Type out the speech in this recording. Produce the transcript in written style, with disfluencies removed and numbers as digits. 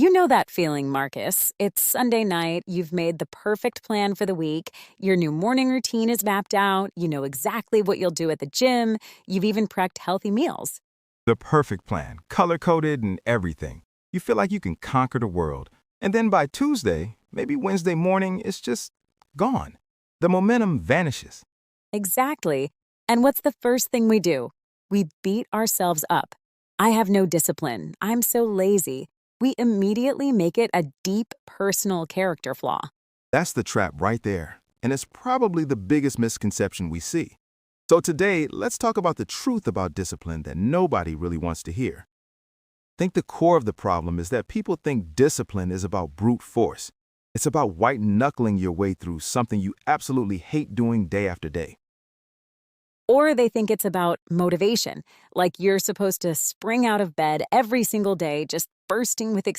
You know that feeling, Marcus. It's Sunday night, you've made the perfect plan for the week, your new morning routine is mapped out, you know exactly what you'll do at the gym, you've even prepped healthy meals. The perfect plan, color coded and everything. You feel like you can conquer the world. And then by Tuesday, maybe Wednesday morning, it's just gone. The momentum vanishes. Exactly. And what's the first thing we do? We beat ourselves up. I have no discipline. I'm so lazy. We immediately make it a deep personal character flaw. That's the trap right there. And it's probably the biggest misconception we see. So today, let's talk about the truth about discipline that nobody really wants to hear. I think the core of the problem is that people think discipline is about brute force. It's about white-knuckling your way through something you absolutely hate doing day after day. Or they think it's about motivation, like you're supposed to spring out of bed every single day, just bursting with